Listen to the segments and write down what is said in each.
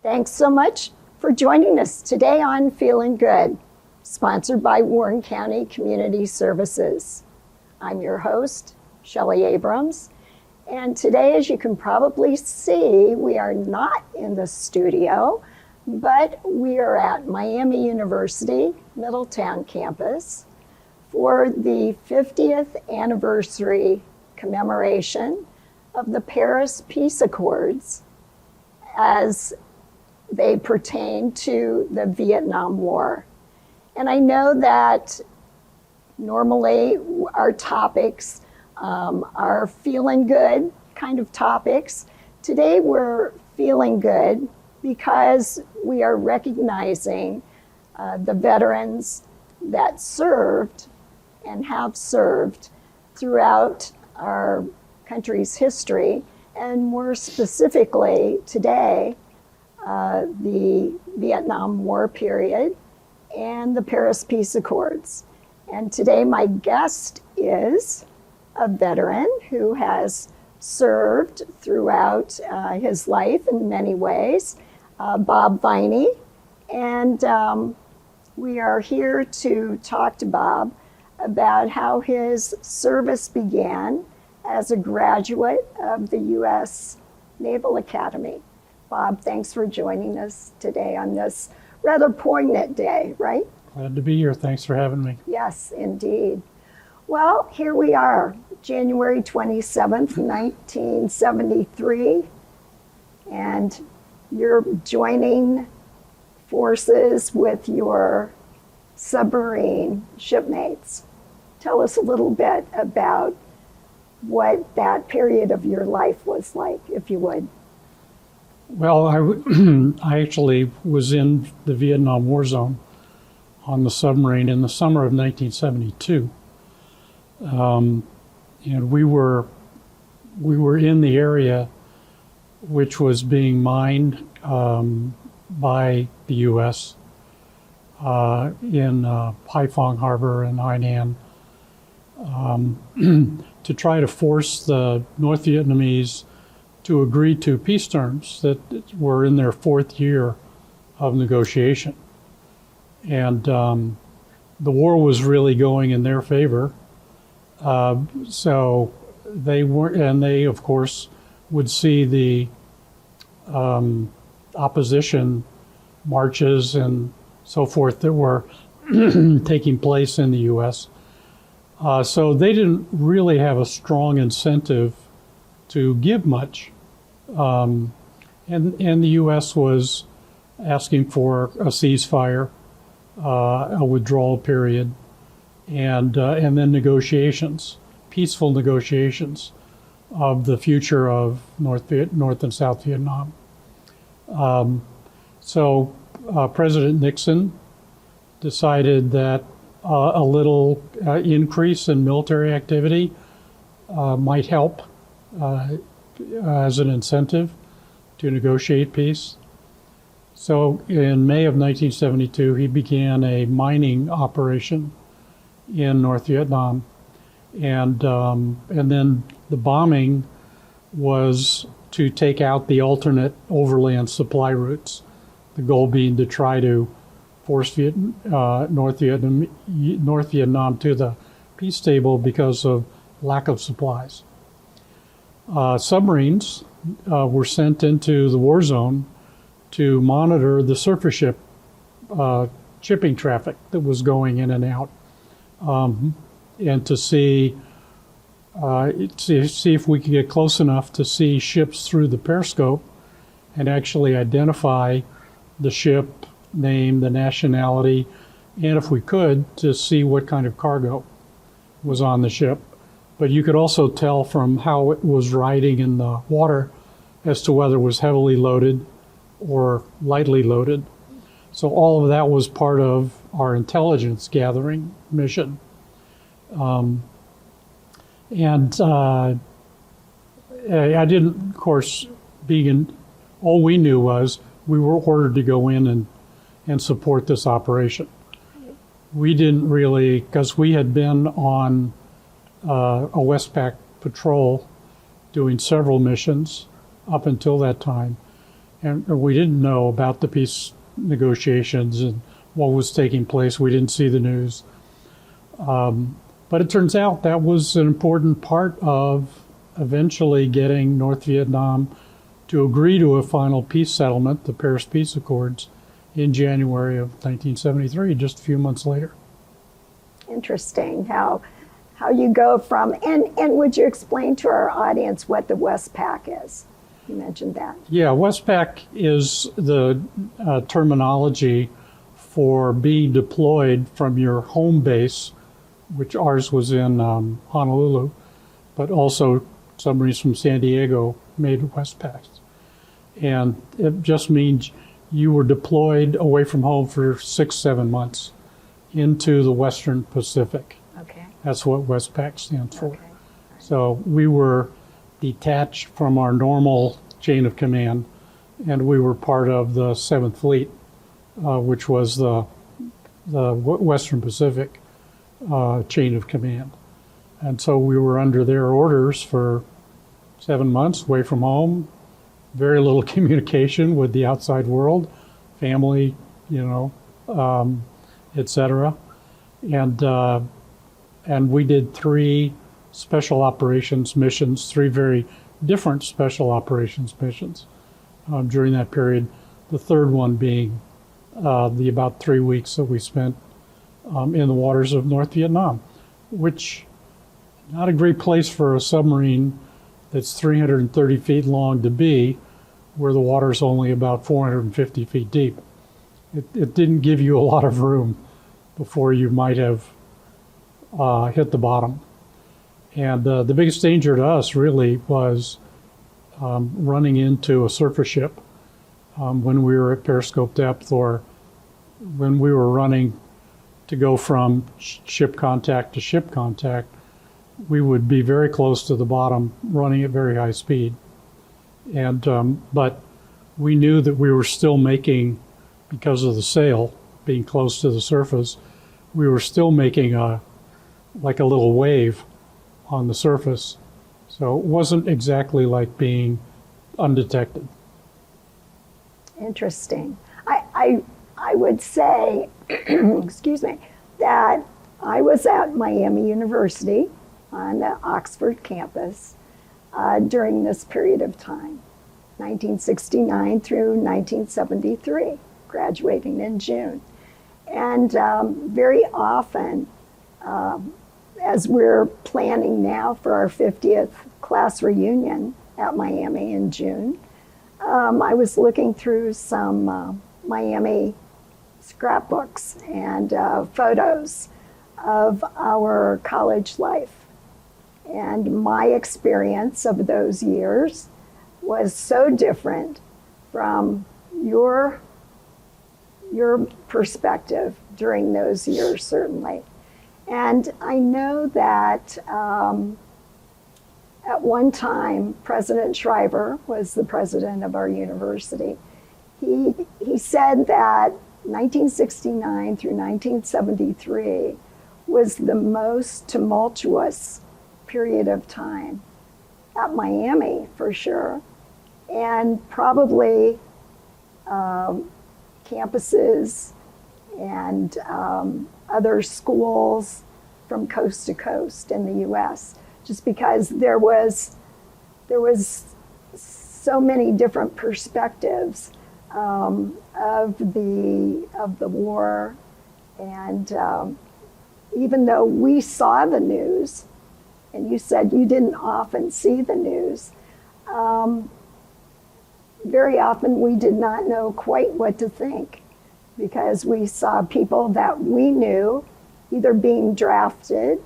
Thanks so much for joining us today on Feelin Good, sponsored by Warren County Community Services. I'm your host, Shelly Abrams, and today, as you can probably see, we are not in the studio, but we are at Miami University Middletown campus for the 50th anniversary commemoration of the Paris Peace Accords as they pertain to the Vietnam War. And I know that normally our topics are feeling good kind of topics. Today we're feeling good because we are recognizing the veterans that served and have served throughout our country's history, and more specifically today, the Vietnam War period and the Paris Peace Accords. And today my guest is a veteran who has served throughout his life in many ways, Bob Viney. And we are here to talk to Bob about how his service began as a graduate of the U.S. Naval Academy. Bob, thanks for joining us today on this rather poignant day, right? Glad to be here. Thanks for having me. Yes, indeed. Well, here we are, January 27th, 1973, and you're joining forces with your submarine shipmates. Tell us a little bit about what that period of your life was like, if you would. Well, I actually was in the Vietnam War zone on the submarine in the summer of 1972. And we were in the area which was being mined by the U.S. In Haiphong Harbor and Hainan to try to force the North Vietnamese to agree to peace terms that were in their fourth year of negotiation. And the war was really going in their favor. So they of course, would see the opposition marches and so forth that were taking place in the U.S. So they didn't really have a strong incentive to give much. And the U.S. was asking for a ceasefire, a withdrawal period, and then negotiations, peaceful negotiations of the future of North and South Vietnam. So President Nixon decided that a little increase in military activity might help as an incentive to negotiate peace. So in May of 1972, he began a mining operation in North Vietnam, and then the bombing was to take out the alternate overland supply routes. The goal being to try to force North Vietnam to the peace table because of lack of supplies. Submarines were sent into the war zone to monitor the surface ship shipping traffic that was going in and out, and to see if we could get close enough to see ships through the periscope and actually identify the ship name, the nationality, and if we could, to see what kind of cargo was on the ship. But you could also tell from how it was riding in the water as to whether it was heavily loaded or lightly loaded. So all of that was part of our intelligence gathering mission. I didn't, of course, all we knew was we were ordered to go in and support this operation. We didn't really, because we had been on a Westpac patrol doing several missions up until that time. and we didn't know about the peace negotiations and what was taking place. We didn't see the news. But it turns out that was an important part of eventually getting North Vietnam to agree to a final peace settlement, the Paris Peace Accords, in January of 1973, just a few months later. Interesting how you go from, and would you explain to our audience what the Westpac is? You mentioned that. Yeah, Westpac is the terminology for being deployed from your home base, which ours was in Honolulu, but also submarines from San Diego made Westpacs. And it just means you were deployed away from home for 6-7 months into the Western Pacific. Okay. That's what Westpac stands for. Okay. So we were detached from our normal chain of command, and we were part of the 7th Fleet, which was the Western Pacific chain of command. And so we were under their orders for 7 months away from home, very little communication with the outside world, family, etc. And we did 3 special operations missions, 3 very different special operations missions during that period. The third one being the about 3 weeks that we spent in the waters of North Vietnam, which not a great place for a submarine that's 330 feet long to be, where the water's only about 450 feet deep. It didn't give you a lot of room before you might have hit the bottom. And the biggest danger to us really was running into a surface ship when we were at periscope depth, or when we were running to go from ship contact to ship contact. We would be very close to the bottom, running at very high speed. And but we knew that we were still making, because of the sail being close to the surface, we were still making like a little wave on the surface. So it wasn't exactly like being undetected. Interesting. I would say, excuse me, that I was at Miami University on the Oxford campus during this period of time, 1969 through 1973, graduating in June. And very often, as we're planning now for our 50th class reunion at Miami in June, I was looking through some Miami scrapbooks and photos of our college life. And my experience of those years was so different from your perspective during those years, certainly. And I know that at one time, President Shriver was the president of our university. He said that 1969 through 1973 was the most tumultuous period of time at Miami, for sure, and probably campuses and other schools from coast to coast in the U.S., just because there was so many different perspectives of the war, and even though we saw the news, and you said you didn't often see the news, very often we did not know quite what to think, because we saw people that we knew either being drafted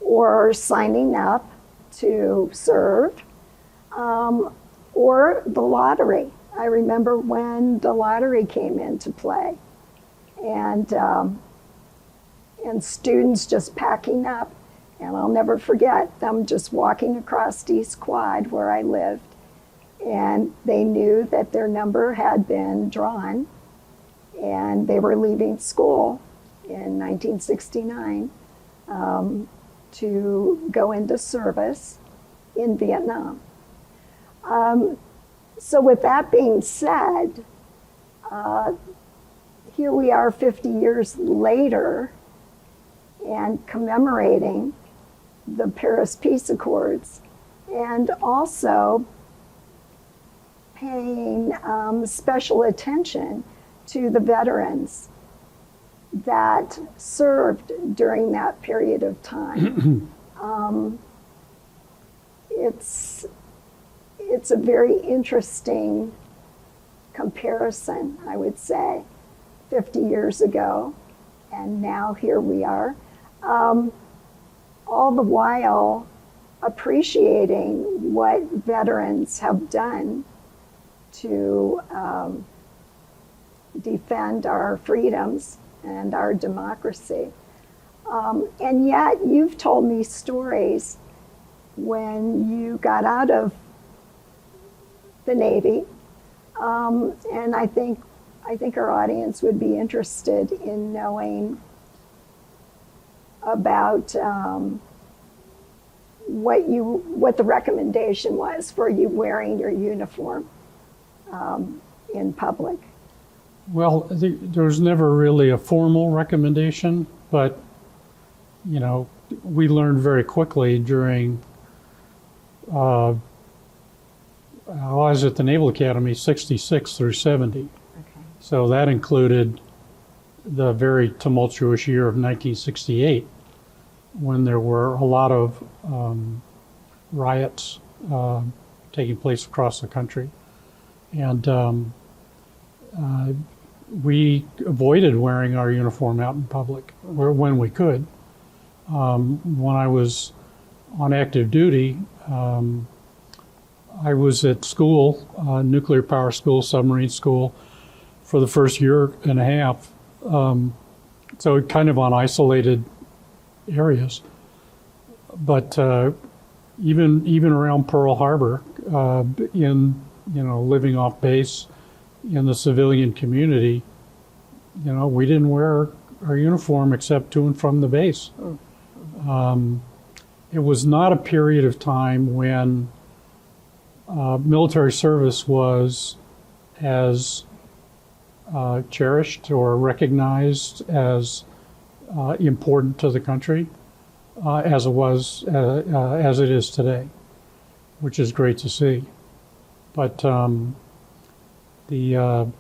or signing up to serve, or the lottery. I remember when the lottery came into play, and students just packing up. And I'll never forget them just walking across East Quad where I lived, and they knew that their number had been drawn, and they were leaving school in 1969 to go into service in Vietnam. So with that being said, here we are 50 years later and commemorating the Paris Peace Accords, and also paying special attention to the veterans that served during that period of time. It's a very interesting comparison, I would say, 50 years ago, and now here we are. All the while appreciating what veterans have done to defend our freedoms and our democracy. And yet you've told me stories when you got out of the Navy, and I think our audience would be interested in knowing about what the recommendation was for you wearing your uniform in public. Well, there was never really a formal recommendation, but, you know, we learned very quickly during, I was at the Naval Academy 66 through 70. Okay. So that included the very tumultuous year of 1968, when there were a lot of riots taking place across the country. And we avoided wearing our uniform out in public when we could. When I was on active duty, I was at school, nuclear power school, submarine school, for the first year and a half. So kind of on isolated areas. But even around Pearl Harbor, living off base in the civilian community, we didn't wear our uniform except to and from the base. It was not a period of time when military service was as cherished or recognized as important to the country as it is today, which is great to see. But the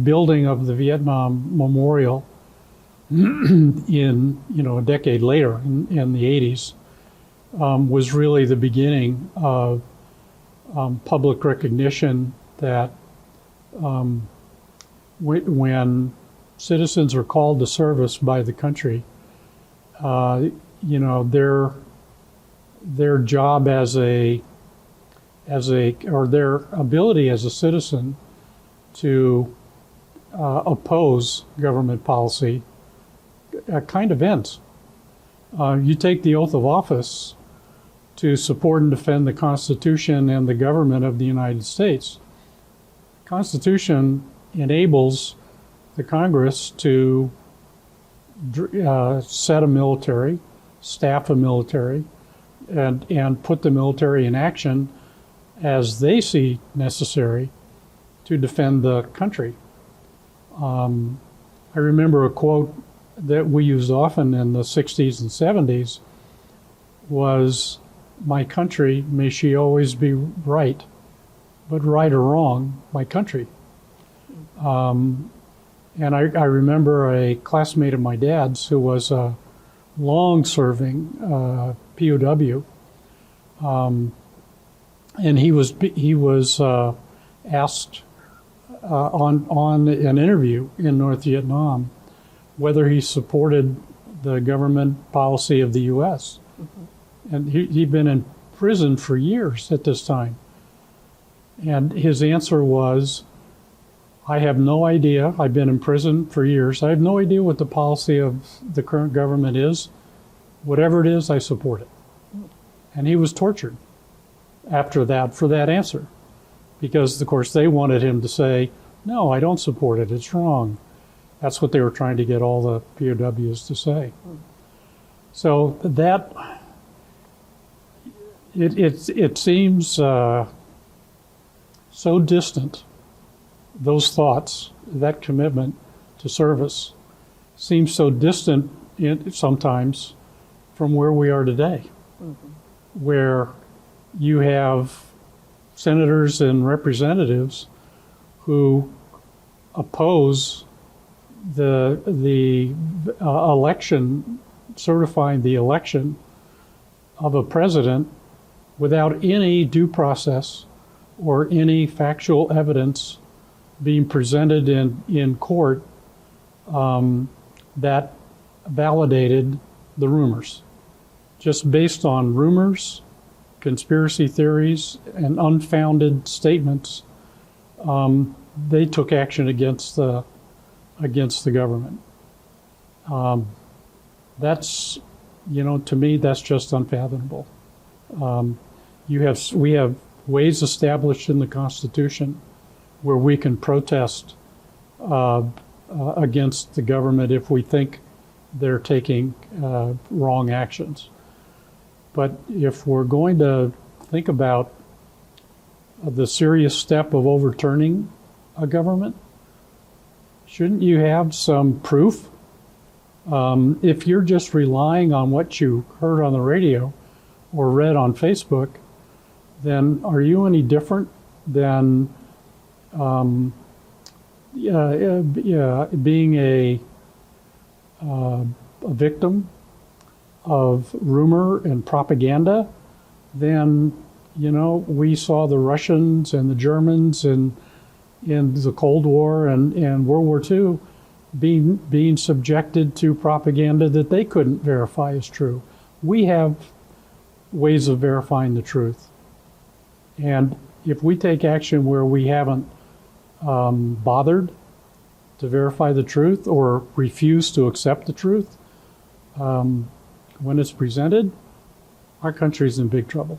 building of the Vietnam Memorial in a decade later in the 80s was really the beginning of public recognition that when citizens are called to service by the country, their job or their ability as a citizen to oppose government policy kind of ends. You take the oath of office to support and defend the Constitution and the government of the United States. The Constitution enables the Congress to set a military, staff a military, and put the military in action as they see necessary to defend the country. I remember a quote that we used often in the 60s and 70s was, "My country, may she always be right, but right or wrong, my country." And I remember a classmate of my dad's who was a long-serving POW, and he was asked on an interview in North Vietnam whether he supported the government policy of the U.S. And he'd been in prison for years at this time. And his answer was, "I have no idea. I've been in prison for years. I have no idea what the policy of the current government is. Whatever it is, I support it." And he was tortured after that for that answer. Because, of course, they wanted him to say, "No, I don't support it. It's wrong." That's what they were trying to get all the POWs to say. So that, it seems so distant, those thoughts, that commitment to service, seems so distant sometimes from where we are today, where you have senators and representatives who oppose the election, certifying the election of a president without any due process or any factual evidence being presented in court that validated the rumors. Just based on rumors, conspiracy theories, and unfounded statements, they took action against the government. That's, to me, that's just unfathomable. We have ways established in the Constitution where we can protest against the government if we think they're taking wrong actions. But if we're going to think about the serious step of overturning a government, shouldn't you have some proof? If you're just relying on what you heard on the radio or read on Facebook, then are you any different than being a victim of rumor and propaganda? Then, we saw the Russians and the Germans in the Cold War and World War II being subjected to propaganda that they couldn't verify as true. We have ways of verifying the truth. And if we take action where we haven't bothered to verify the truth or refuse to accept the truth when it's presented, our country's in big trouble.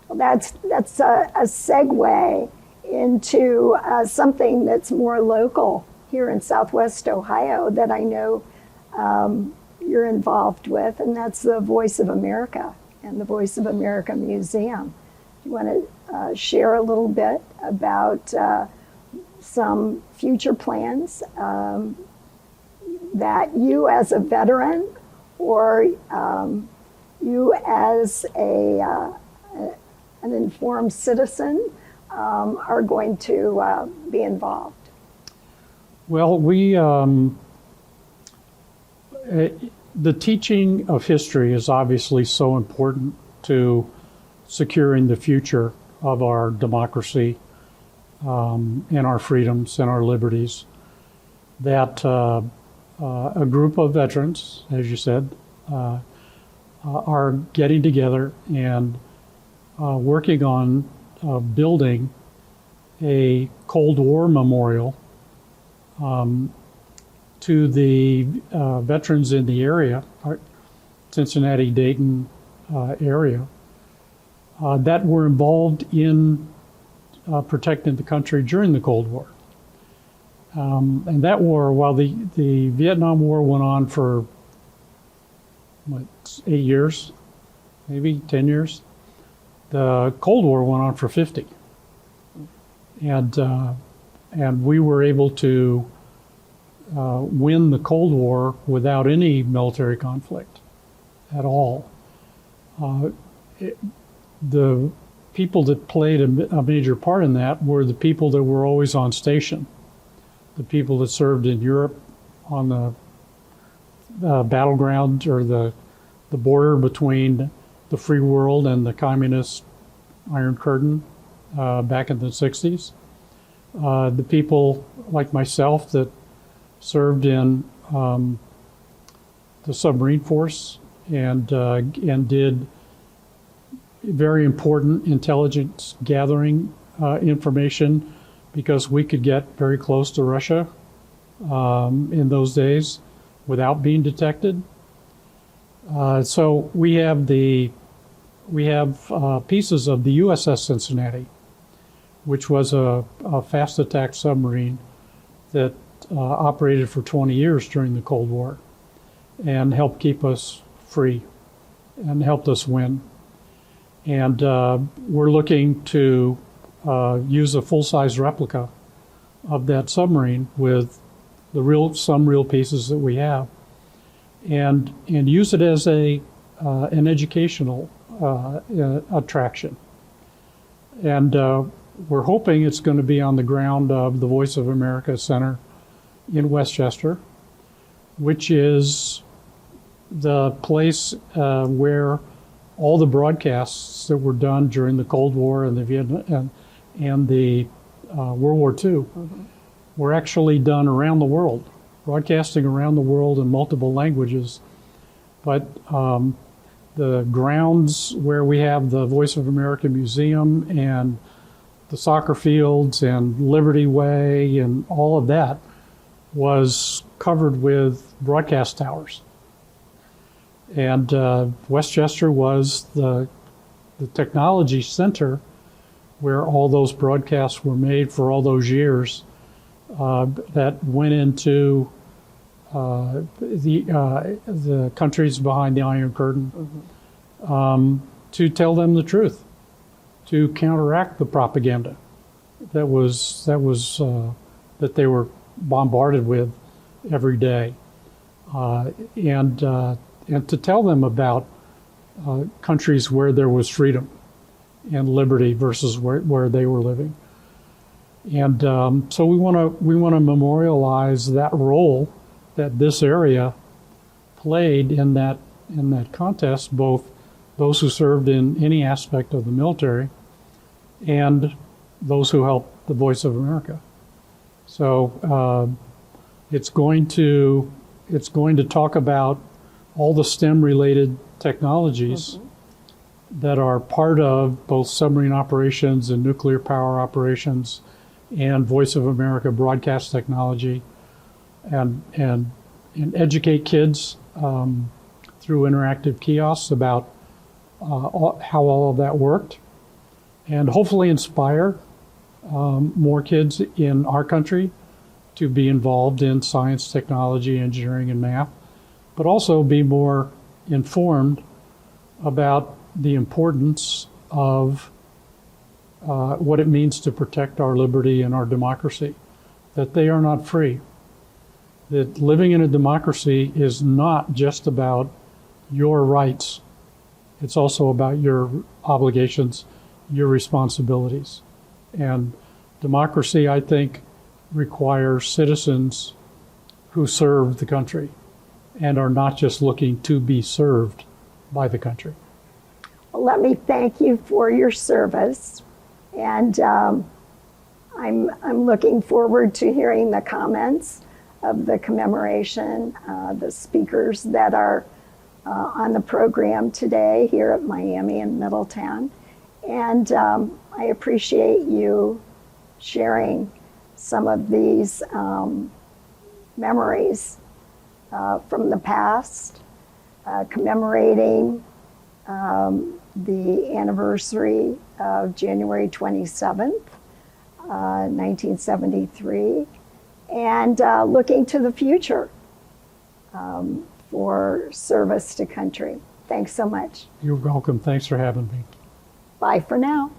Well, that's a segue into something that's more local here in Southwest Ohio that I know you're involved with, and that's the Voice of America and the Voice of America Museum. You want to share a little bit about some future plans that you as a veteran or you as an informed citizen are going to be involved? Well, the teaching of history is obviously so important to securing the future of our democracy and our freedoms and our liberties, that a group of veterans, as you said, are getting together and working on building a Cold War memorial to the veterans in the area, Cincinnati, Dayton area, that were involved in protecting the country during the Cold War. And that war, while the Vietnam War went on for 8 years, maybe 10 years, the Cold War went on for 50. And we were able to win the Cold War without any military conflict at all. The people that played a major part in that were the people that were always on station, the people that served in Europe on the battleground or the border between the free world and the communist Iron Curtain back in the 60s. The people like myself that served in the submarine force and did very important intelligence gathering information because we could get very close to Russia in those days without being detected. So we have pieces of the USS Cincinnati, which was a fast attack submarine that operated for 20 years during the Cold War and helped keep us free and helped us win. And we're looking to use a full-size replica of that submarine with some real pieces that we have, and use it as an educational attraction. And we're hoping it's going to be on the ground of the Voice of America Center in Westchester, which is the place where all the broadcasts that were done during the Cold War and the Vietnam and the World War II were actually done around the world, broadcasting around the world in multiple languages. But the grounds where we have the Voice of America Museum and the soccer fields and Liberty Way and all of that was covered with broadcast towers. And Westchester was the technology center where all those broadcasts were made for all those years that went into the countries behind the Iron Curtain to tell them the truth, to counteract the propaganda that they were bombarded with every day, and to tell them about countries where there was freedom and liberty versus where they were living. And so we want to memorialize that role that this area played in that contest, both those who served in any aspect of the military and those who helped the Voice of America. So it's going to talk about all the STEM-related technologies that are part of both submarine operations and nuclear power operations and Voice of America broadcast technology, and educate kids through interactive kiosks about how all of that worked, and hopefully inspire more kids in our country to be involved in science, technology, engineering, and math, but also be more informed about the importance of what it means to protect our liberty and our democracy, that they are not free, that living in a democracy is not just about your rights, it's also about your obligations, your responsibilities. And democracy, I think, requires citizens who serve the country and are not just looking to be served by the country. Well, let me thank you for your service, and I'm looking forward to hearing the comments of the commemoration, the speakers that are on the program today here at Miami and Middletown. And I appreciate you sharing some of these memories from the past, commemorating the anniversary of January 27th, 1973, and looking to the future for service to country. Thanks so much. You're welcome. Thanks for having me. Bye for now.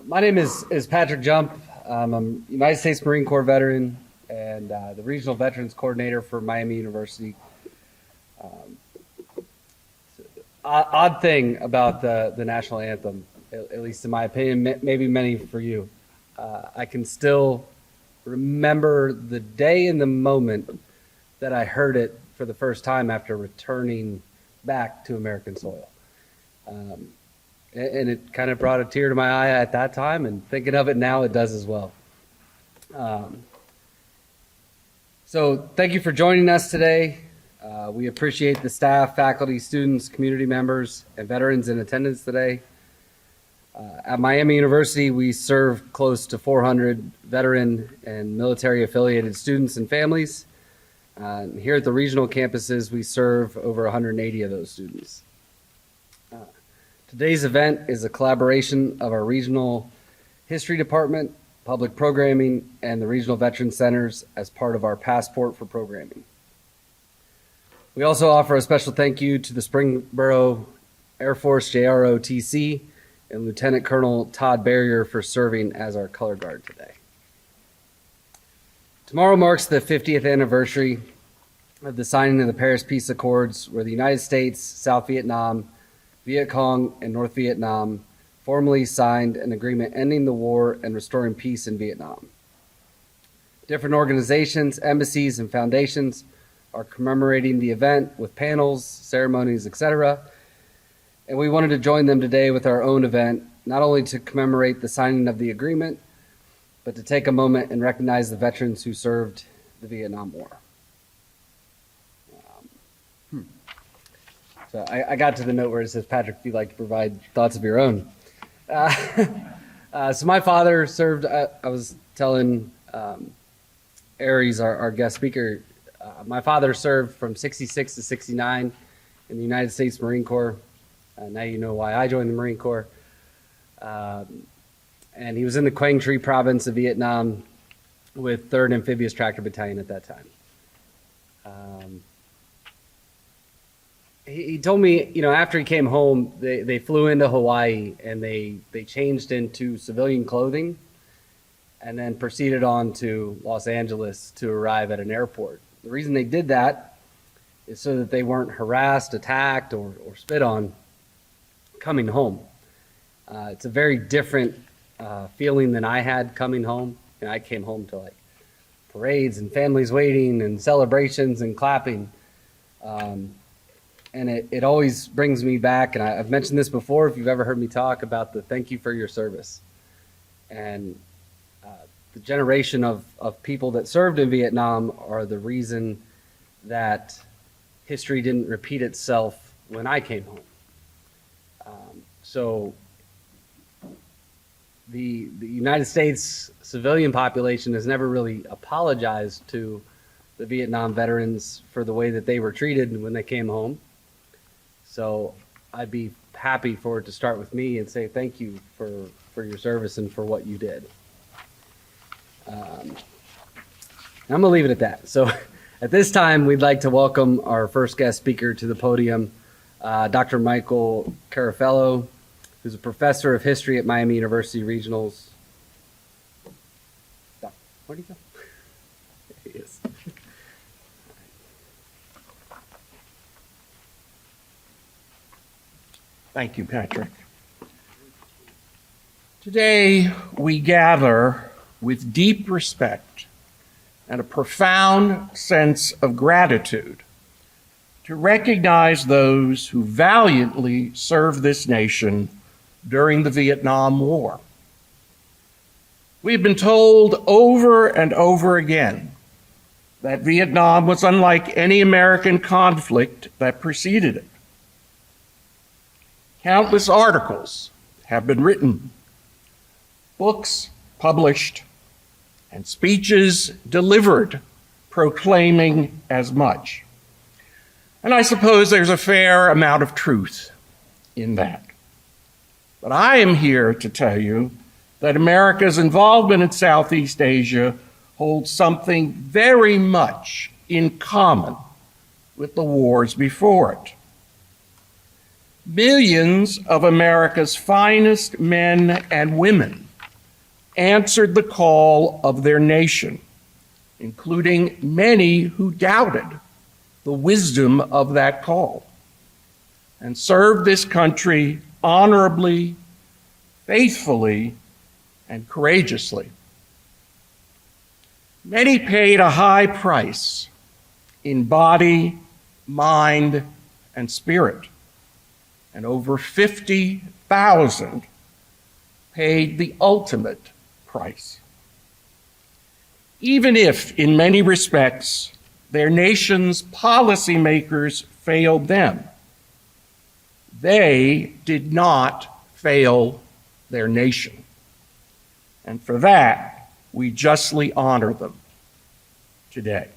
My name is Patrick Jump. I'm a United States Marine Corps veteran and the Regional Veterans Coordinator for Miami University. Odd thing about the national anthem, at least in my opinion, maybe many for you. I can still remember the day and the moment that I heard it for the first time after returning back to American soil. And it kind of brought a tear to my eye at that time, and thinking of it now, it does as well. So thank you for joining us today. We appreciate the staff, faculty, students, community members, and veterans in attendance today. At Miami University, we serve close to 400 veteran and military affiliated students and families. Here at the regional campuses, we serve over 180 of those students. Today's event is a collaboration of our regional history department, public programming, and the regional veteran centers as part of our Passport for Programming. We also offer a special thank you to the Springboro Air Force JROTC and Lieutenant Colonel Todd Barrier for serving as our color guard today. Tomorrow marks the 50th anniversary of the signing of the Paris Peace Accords, where the United States, South Vietnam, Viet Cong, and North Vietnam formally signed an agreement ending the war and restoring peace in Vietnam. Different organizations, embassies, and foundations are commemorating the event with panels, ceremonies, etc. And we wanted to join them today with our own event, not only to commemorate the signing of the agreement, but to take a moment and recognize the veterans who served the Vietnam War. So I got to the note where it says, Patrick, if you'd like to provide thoughts of your own. So my father served, I was telling Aries, our guest speaker, my father served from 66 to 69 in the United States Marine Corps. Now you know why I joined the Marine Corps. And he was in the Quang Tri province of Vietnam with 3rd Amphibious Tractor Battalion at that time. He told me, after he came home, they flew into Hawaii and they changed into civilian clothing and then proceeded on to Los Angeles to arrive at an airport. The reason they did that is so that they weren't harassed, attacked, or spit on coming home. It's a very different feeling than I had coming home. I came home to like parades and families waiting and celebrations and clapping. And it always brings me back, and I've mentioned this before if you've ever heard me talk about the thank you for your service. And the generation of people that served in Vietnam are the reason that history didn't repeat itself when I came home. So the United States civilian population has never really apologized to the Vietnam veterans for the way that they were treated when they came home. So I'd be happy for it to start with me and say thank you for your service and for what you did. I'm going to leave it at that. So at this time, we'd like to welcome our first guest speaker to the podium, Dr. Michael Carafello, who's a professor of history at Miami University Regionals. Where'd he go? There he is. Thank you, Patrick. Today, we gather with deep respect and a profound sense of gratitude to recognize those who valiantly served this nation during the Vietnam War. We've been told over and over again that Vietnam was unlike any American conflict that preceded it. Countless articles have been written, books published, and speeches delivered proclaiming as much. And I suppose there's a fair amount of truth in that. But I am here to tell you that America's involvement in Southeast Asia holds something very much in common with the wars before it. Millions of America's finest men and women answered the call of their nation, including many who doubted the wisdom of that call, and served this country honorably, faithfully, and courageously. Many paid a high price in body, mind, and spirit, and over 50,000 paid the ultimate price. Even if, in many respects, their nation's policymakers failed them, they did not fail their nation. And for that, we justly honor them today.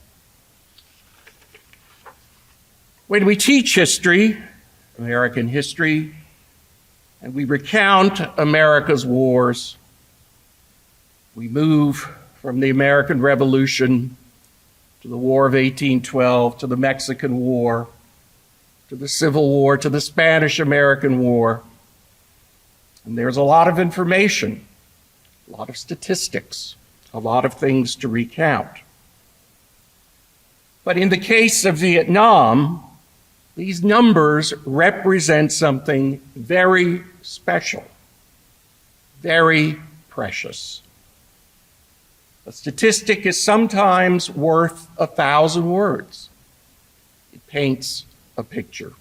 When we teach history, American history, and we recount America's wars, we move from the American Revolution to the War of 1812, to the Mexican War, to the Civil War, to the Spanish-American War. And there's a lot of information, a lot of statistics, a lot of things to recount. But in the case of Vietnam, these numbers represent something very special, very precious. A statistic is sometimes worth 1,000 words. It paints a picture.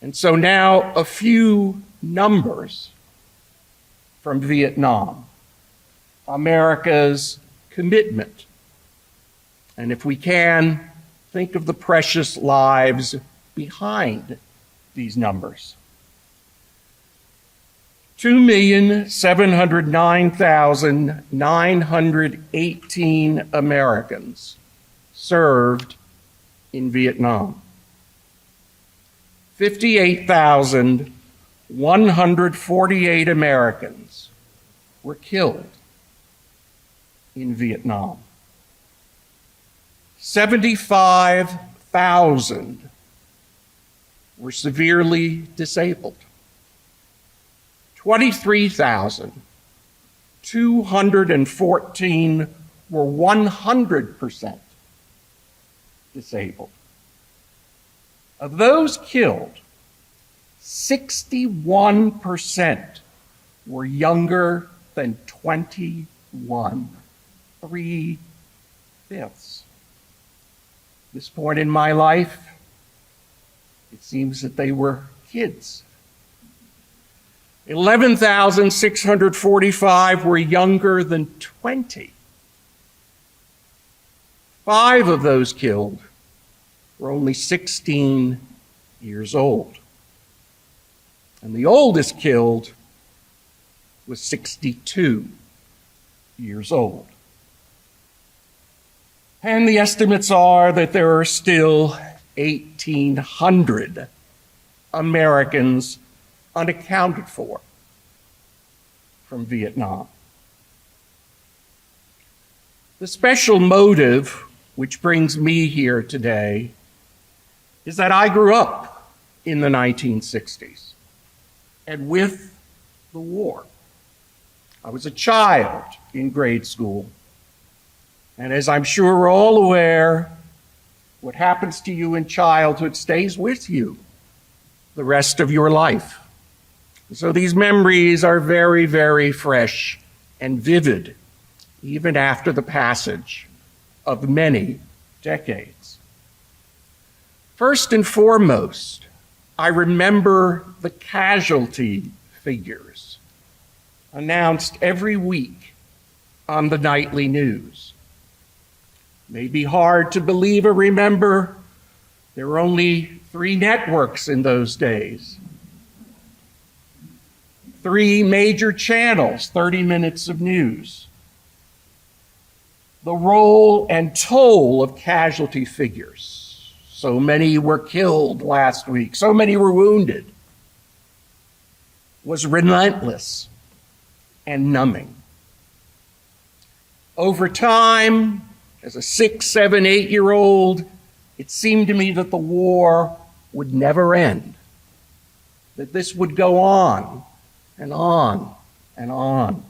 And so now a few numbers from Vietnam, America's commitment. And if we can, think of the precious lives behind these numbers. 2,709,918 Americans served in Vietnam. 58,148 Americans were killed in Vietnam. 75,000 were severely disabled. 23,214 were 100% disabled. Of those killed, 61% were younger than 21, 3/5. At this point in my life, it seems that they were kids. 11,645 were younger than 20. 5 of those killed were only 16 years old. And the oldest killed was 62 years old. And the estimates are that there are still 1,800 Americans unaccounted for from Vietnam. The special motive which brings me here today is that I grew up in the 1960s and with the war. I was a child in grade school. And as I'm sure we're all aware, what happens to you in childhood stays with you the rest of your life. So these memories are very, very fresh and vivid, even after the passage of many decades. First and foremost, I remember the casualty figures announced every week on the nightly news. It may be hard to believe or remember, there were only 3 networks in those days. 3 major channels, 30 minutes of news. The role and toll of casualty figures. So many were killed last week, so many were wounded, was relentless and numbing. Over time, as a 6, 7, 8-year-old, it seemed to me that the war would never end, that this would go on and on and on.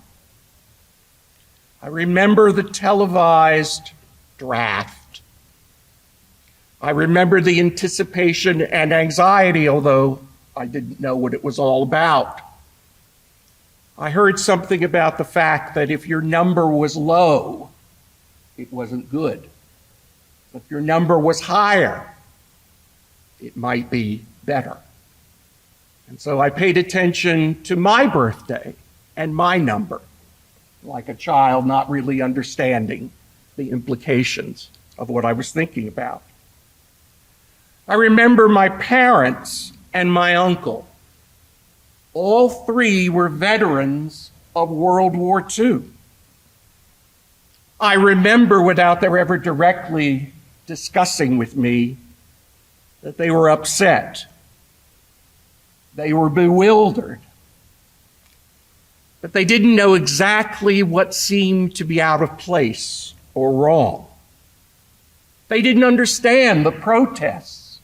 I remember the televised draft. I remember the anticipation and anxiety, although I didn't know what it was all about. I heard something about the fact that if your number was low, it wasn't good. If your number was higher, it might be better. And so I paid attention to my birthday and my number, like a child not really understanding the implications of what I was thinking about. I remember my parents and my uncle. All 3 were veterans of World War II. I remember, without their ever directly discussing with me, that they were upset. They were bewildered. But they didn't know exactly what seemed to be out of place or wrong. They didn't understand the protests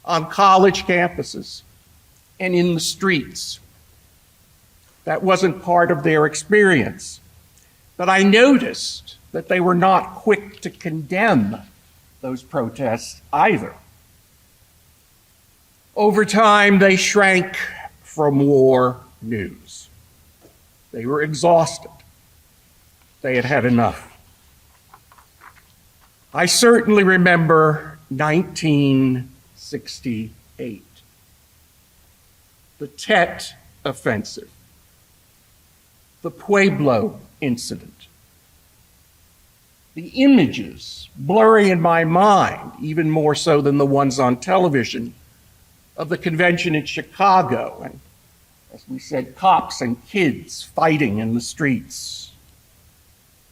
on college campuses and in the streets. That wasn't part of their experience. But I noticed that they were not quick to condemn those protests either. Over time, they shrank from war news. They were exhausted. They had had enough. I certainly remember 1968, the Tet Offensive, the Pueblo incident. The images blurry in my mind, even more so than the ones on television, of the convention in Chicago, and as we said, cops and kids fighting in the streets.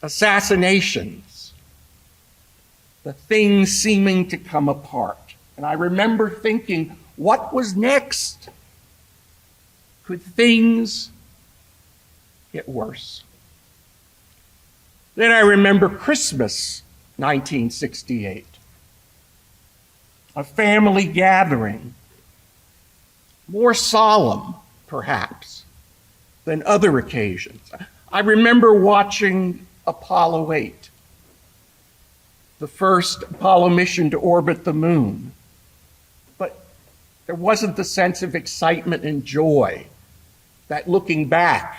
Assassinations, the things seeming to come apart. And I remember thinking, what was next? Could things get worse? Then I remember Christmas 1968, a family gathering, more solemn, perhaps, than other occasions. I remember watching Apollo 8, the first Apollo mission to orbit the moon. But there wasn't the sense of excitement and joy that, looking back,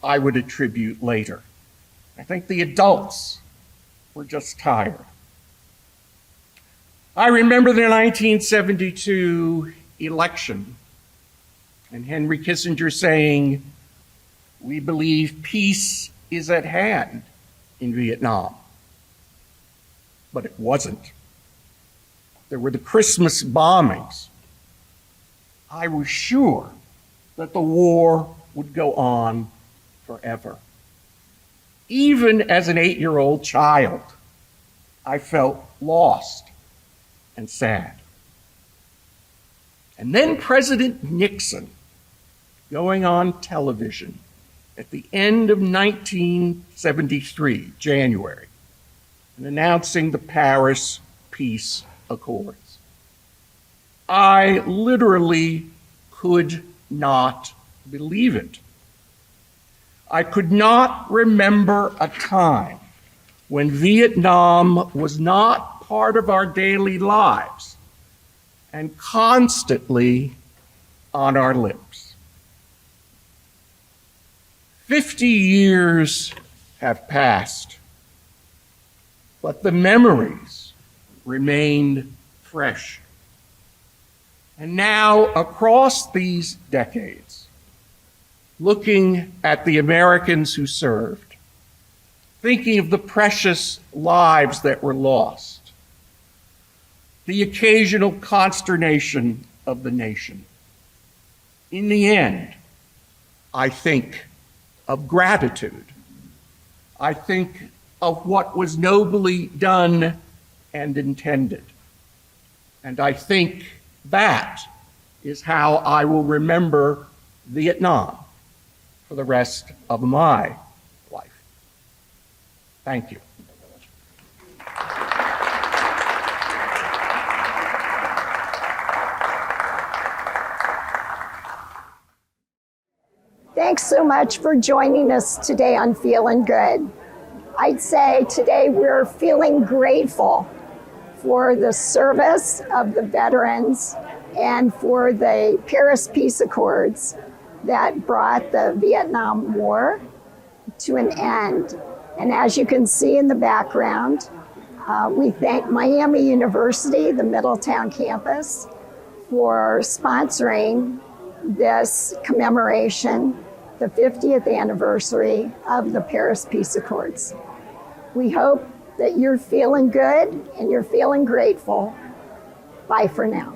I would attribute later. I think the adults were just tired. I remember the 1972 election and Henry Kissinger saying, "We believe peace is at hand in Vietnam." But it wasn't. There were the Christmas bombings. I was sure that the war would go on forever. Even as an 8-year-old child, I felt lost and sad. And then President Nixon, going on television at the end of 1973, January, and announcing the Paris Peace Accords. I literally could not believe it. I could not remember a time when Vietnam was not part of our daily lives and constantly on our lips. 50 years have passed, but the memories remain fresh. And now, across these decades, looking at the Americans who served, thinking of the precious lives that were lost, the occasional consternation of the nation. In the end, I think of gratitude. I think of what was nobly done and intended. And I think that is how I will remember Vietnam for the rest of my life. Thank you. Thanks so much for joining us today on Feelin Good. I'd say today we're feeling grateful for the service of the veterans and for the Paris Peace Accords that brought the Vietnam War to an end. And as you can see in the background, we thank Miami University, the Middletown campus, for sponsoring this commemoration, the 50th anniversary of the Paris Peace Accords. We hope that you're feeling good and you're feeling grateful. Bye for now.